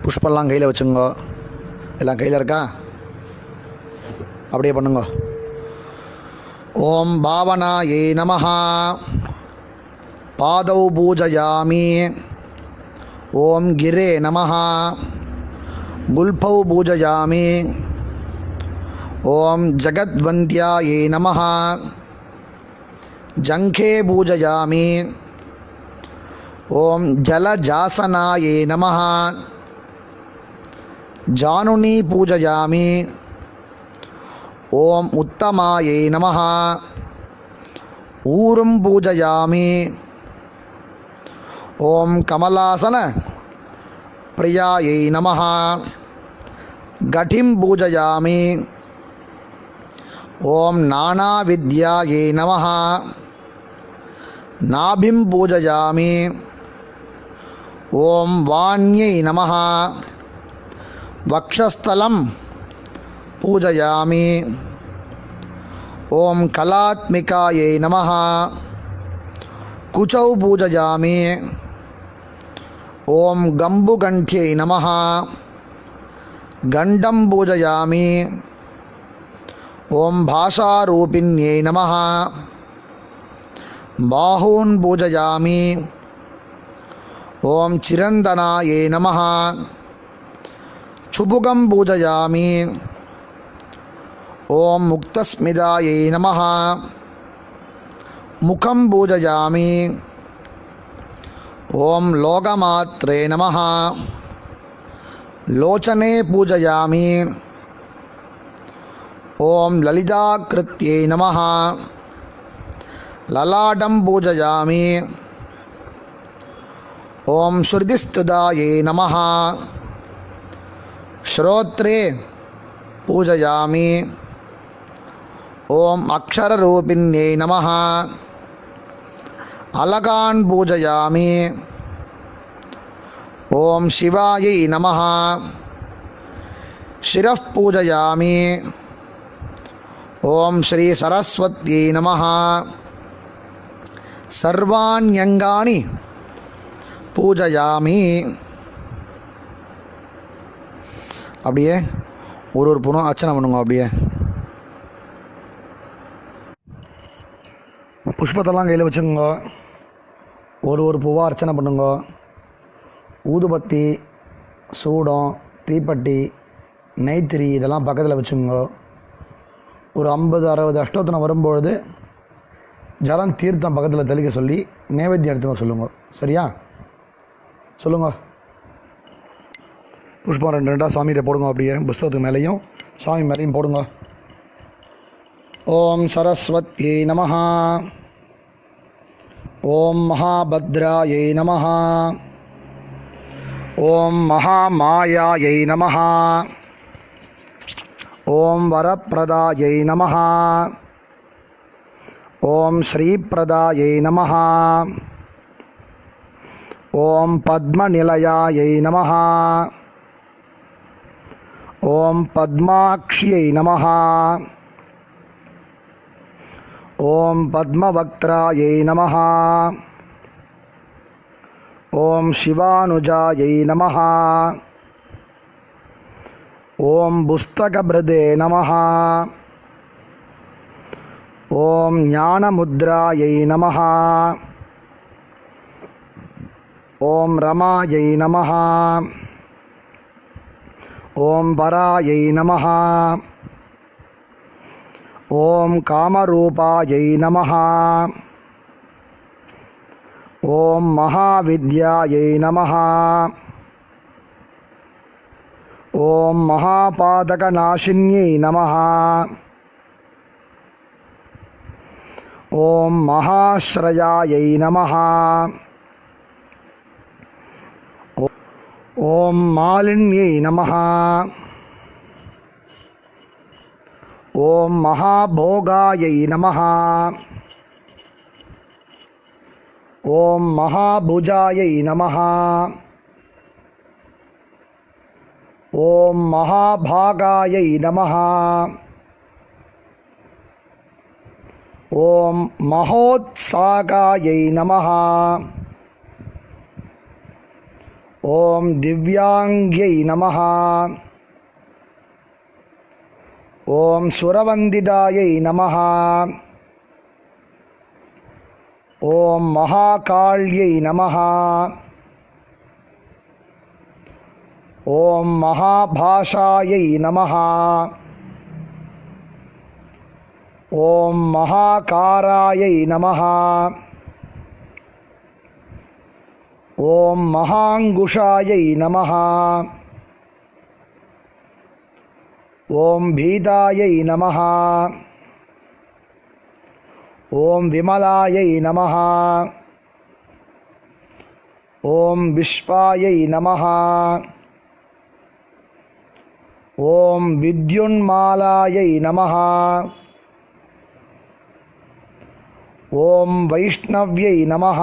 புஷ்பெல்லாம் கையில் வச்சுங்க. எல்லாம் கையில் இருக்கா? அப்படியே பண்ணுங்க. ஓம் பாவனாயை நமஹ. பாதௌ பூஜயாமி. ஓம் கிரே நமஹ. குல்பௌ பூஜயாமி. ஓம் ஜகத்வந்தியாயை நமஹ. ஜங்கே பூஜயாமி. ஓம் ஜலஜாசனாயை நமஹ. ஜானுனி பூஜயாமி. ஓம் உத்தமாயை நமஹ. ஊரும் பூஜயாமி. ஓம் கமலாசன பிரியாயை நமஹ. கட்டிம் பூஜயாமி. ஓம் நானாவித்யாயை நமஹ. நாபிம் பூஜயாமி. ஓம் வாண்யை நமஹ. வக்ஷஸ்தலம் பூஜயாமி. ஓம் கலாத்மிகாயை நமஹ. குச்சௌ பூஜயாமி. ஓம் கம்புகண்ட்யை நமஹ. கண்டம் பூஜயாமி. ஓம் பாஷாரூபிண்யை நமஹ. பாஹூன் பூஜயாமி. ஓம் சிரந்தனாயை நமஹ. சுபுகம் பூஜயாமி. ஓம் முக்தஸ்மிதாயை நமஹ. முகம் பூஜயாமி. ஓம் லோகமாத்ரே நமஹ. லோச்சனே பூஜயாமி. ஓம் லலிதாக்ருத்யை நமஹ. லலாடம் பூஜயாமி. ஓம் ஸ்ருதிஸ்துதாயை நமஹ. ஸ்ரோத்ரே பூஜயாமி. ஓம் அக்ஷரரூபிண்யை நமஹ. அலகான் பூஜயாமி. ஓம் சிவாயை நமஹ. சிரஃப் பூஜயாமி. ஓம் ஸ்ரீ சரஸ்வத்யை நமஹ. சர்வாண்யங்கானி பூஜயாமி. அப்படியே ஒரு பூனம் அர்ச்சனை பண்ணுங்க. அப்படியே புஷ்பத்தெல்லாம் கையில் வச்சுக்கோங்க. ஒரு பூவாக அர்ச்சனை பண்ணுங்க. ஊதுபத்தி, சூடம், தீப்பட்டி, நெய்த்திரி இதெல்லாம் பக்கத்தில் வச்சுக்கோங்க. ஒரு 50-60 அஷ்டோத்தனம் வரும்பொழுது ஜலம் தீர்த்தம் பக்கத்தில் தெளிக்க சொல்லி நைவேத்தியம் எடுத்துங்க சொல்லுங்க. சரியா? சொல்லுங்க. புஷ்பம் 2 சாமிகிட்ட போடுங்க. அப்படியே புஸ்தகத்துக்கு மேலேயும் சாமி மேலேயும் போடுங்க. ஓம் சரஸ்வத்யை நமஹ. ஓம் மகாபத்ராயை நமஹ. ஓம் மகாமாயாயை நமஹ. ஓம் வரப்பிரதாயை நமஹ. ஓம் ஸ்ரீப்பிரதாயை நமஹ. ஓம் பத்மநிலயாயை நமஹ. ஓம் பத்மாக்ஷ்யை நமஹ. ஓம் பத்மவக்த்ராயை நமஹ. ஓம் சிவானுஜாயை நமஹ. ஓம் புஸ்தகபிருதே நமஹ. ஓம் ஞானமுத்ராயை நமஹ. ஓம் ரமாயை நமஹ. ஓம் பராயை நமஹ. ஓம் காமரூபாயை நமஹ. ஓம் மகாவித்யாயை நமஹ. ஓம் மகாபாதகநாசின்யை நமஹ. ஓம் மகாஸ்ரயாயை நமஹ. ஓம் மாலின்யை நமஹ. ஓம் மகாபோகாயை நமஹ. ஓம் மகாபுஜாயை நமஹ. ஓம் மகாபாகாயை நமஹ. ஓம் மகோத்சாகாயை நமஹ. ஓம் திவ்யாங்யை நமஹ. ஓம் சுரவந்திதாயை நமஹ. ஓம் மகாகாள்யை நமஹ. ஓம் மகாபாஷாயை நமஹ. ஓம் மகாகாராயை நமஹ. ஓம் மகாங்குஷாயை நமஹ. ஓம் பீதாயை நமஹ. ஓம் விமலாயை நமஹ. ஓம் விஸ்வாயை நமஹ. ஓம் வித்யுன்மாலாயை நமஹ. ஓம் வைஷ்ணவ்யை நமஹ.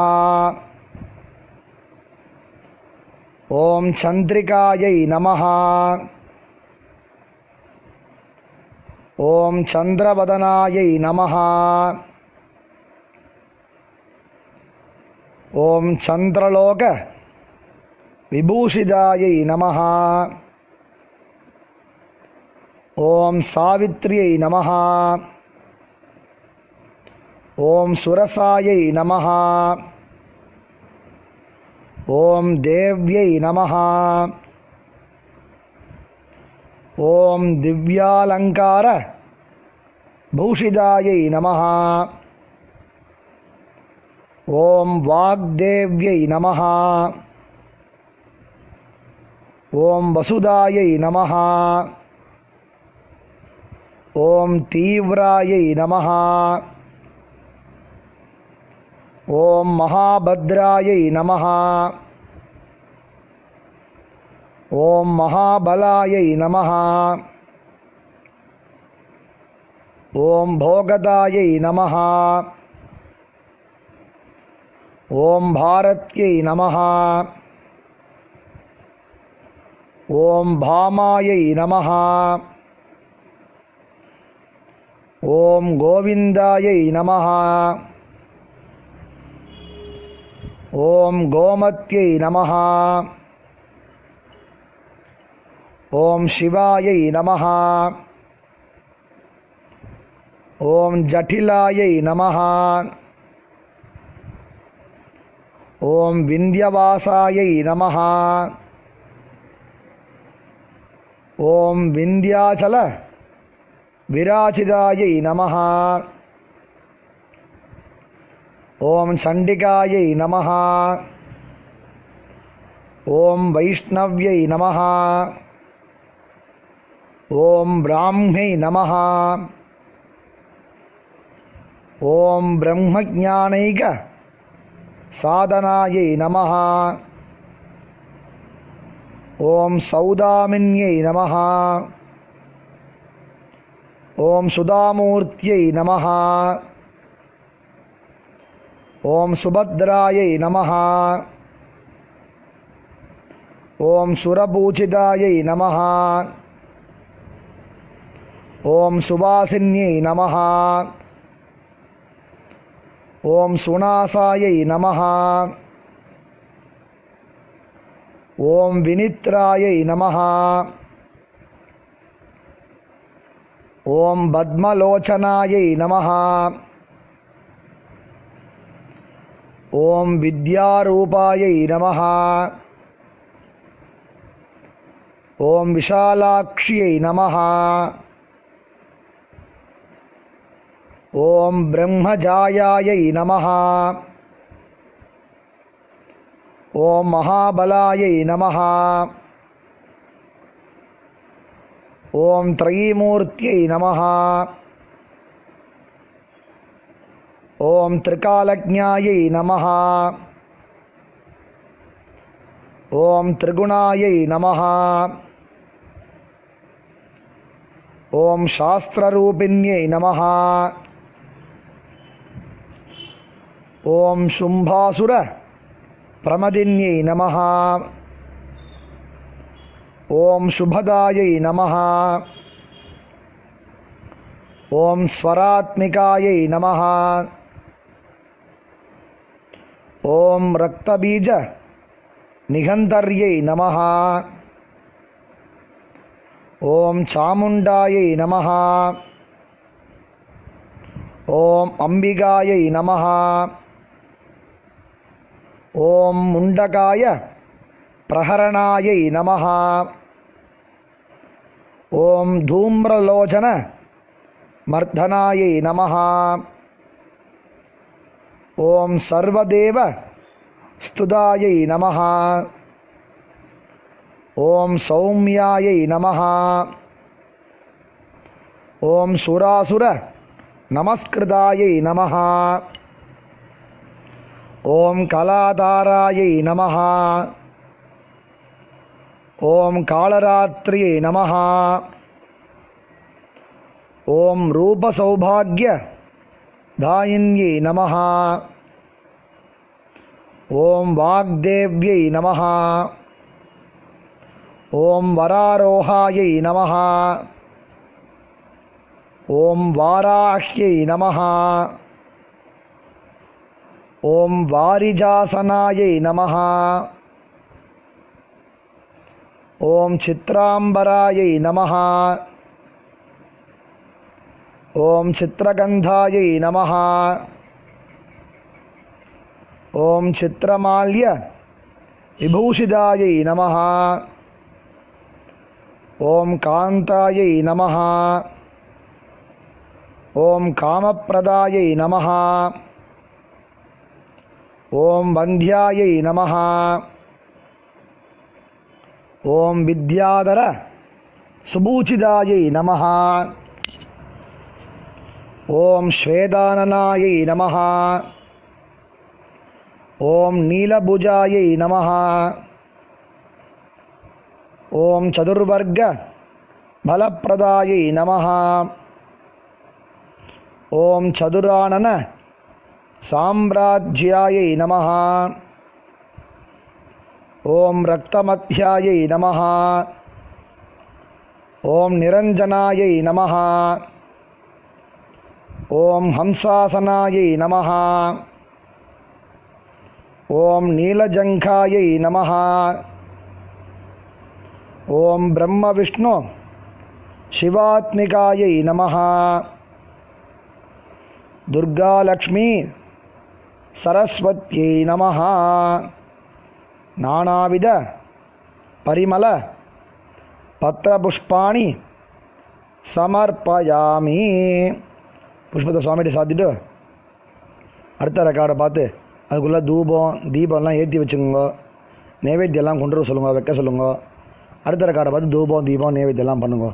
ஓம் சந்திரிகாயை நமஹ. ஓம் சந்திரவதனாயை நமஹ. ஓம் சந்திரலோக விபூஷிதாயை நமஹ. ஓம் சாவித்ரியை நமஹ. ஓம் சுரசாயை நமஹ. ஓம் தேவ்யை நமஹ. ஓம் திவ்யாலங்கார பூஷிதாயை நமஹ. ஓம் வாக்தேவ்யை நமஹ. ஓம் வசுதாயை நமஹ. ஓம் தீவ்ராயை நமஹ. ஓம் மகாபத்ராயை நமஹ. ஓம் மகாபலாயை நமஹ. ஓம் போகதாயை நமஹ. ஓம் பாரத்யை நமஹ. ஓம் பாமாயை நமஹ. ஓம் கோவிந்தாயை நமஹ. ஓம் கோமத்யை நமஹ. ஓம் சிவாயை நமஹ. ஓம் ஜட்டிலாயை நமஹ. ஓம் விந்தியவாசாயை நமஹ. ஓம் விந்தியாச்சல விராஜிதாயை நமஹ. ஓம் சண்டிகாயை நமஹ. ஓம் வைஷ்ணவ்யை நமஹ. ஓம் பிராஹ்மை நமஹ. ஓம் பிரம்மஞானைக சாதனாயை நமஹ. ஓம் சௌதாமின்யை நமஹ. ஓம் சுதாமூர்த்தியை நமஹ. ஓம் சுபத்ராயை நமஹ. ஓம் சுரபூஜிதாயை நமஹ. ஓம் சுவாசின்யை நமஹ. ஓம் சுனாசாயை நமஹ. ஓம் வினித்ராயை நமஹ. ஓம் பத்மலோச்சனாயை நமஹ. ஓம் வித்யாரூபாயை நமஹ. ஓம் விஷாலாக்ஷியை நமஹ. ஓம் பிரம்மஜாயாயை நமஹ. ஓம் மகாபலாயை நமஹ. ஓம் த்ரயீமூர்த்தியை நமஹ. ஓம் திரிகாலஜ்ஞாயை நமஹ. ஓம் திரிகுணாயை நமஹ. ஓம் சாஸ்திரரூபிண்யை நமஹ. ஓம் சும்பாசுர பிரமதின்யை நமஹ. ஓம் சுபதாயை நமஹ. ஓம் ஸ்வராத்மிகாயை நமஹ. ஓம் ரக்தபீஜ நிகந்தர்யை நமஹ. ஓம் சாமுண்டாயை நமஹ. ஓம் அம்பிகாயை நமஹ. ஓம் முண்டகாய பிரஹரணாயை நமஹ. ஓம் தூம்ரலோச்சன மர்தனாயை நமஹ. ஓம் சர்வதேவ ஸ்துதாயை நமஹ. ஓம் சௌமியாயை நமஹ. ஓம் சுராசுர நமஸ்கிருதாயை நமஹ. ஓம் கலாதாராயை நமஹ. ஓம் காளராத்ரியை நமஹ. ஓம் ரூபசௌபாக்ய தாயின்யை நமஹ. ஓம் வாக்தேவ்யை நமஹ. ஓம் வராரோஹாயை நமஹ. ஓம் வாராஹ்யை நமஹ. ஓம் வாரிஜாசனாயை நமஹ. ஓம் சித்ராம்பராயை நமஹ. ஓம் சித்ரகந்தாயை நமஹ. ஓம் சித்ரமால்ய விபூஷிதாயை நமஹ. ஓம் காந்தாயை நமஹ. ஓம் காமப்பிரதாயை நமஹ. ஓம் வந்தியாயை நமஹ. ஓம் வித்யாதர சுபூச்சிதாயை நமஹ. ஓம் ஸ்வேதானனாயை நமஹ. ஓம் நீலபுஜாயை நமஹ. ஓம் சதுர்வர்க பலப்பிரதாயை நமஹ. ஓம் சதுரானன சாம்ராஜ்யாயை நமஹ. ஓம் ரக்தமத்யாயை நமஹ. ஓம் நிரஞ்சனாயை நமஹ. ஓம் ஹம்சாசனாயை நமஹ. ஓம் நீலஜங்காயை நமஹ. ஓம் பிரம்ம விஷ்ணு சிவாத்மிகாயை நமஹ. துர்காலக்ஷ்மி சரஸ்வத்யை நமஹ. நானாவித பரிமள பத்திரபுஷ்பாணி சமர்ப்பயாமி. புஷ்பத்தை சுவாமிகிட்ட சாத்திட்டு அடுத்த ரெக்கார்டை பார்த்து அதுக்குள்ளே தீபம்லாம் ஏற்றி வச்சுக்கோங்க. நைவேத்தியெல்லாம் கொண்டு வர சொல்லுங்க, வைக்க சொல்லுங்க. அடுத்த ரெக்கார்டை பார்த்து தீபம் நைவேத்தியெல்லாம் பண்ணுங்க.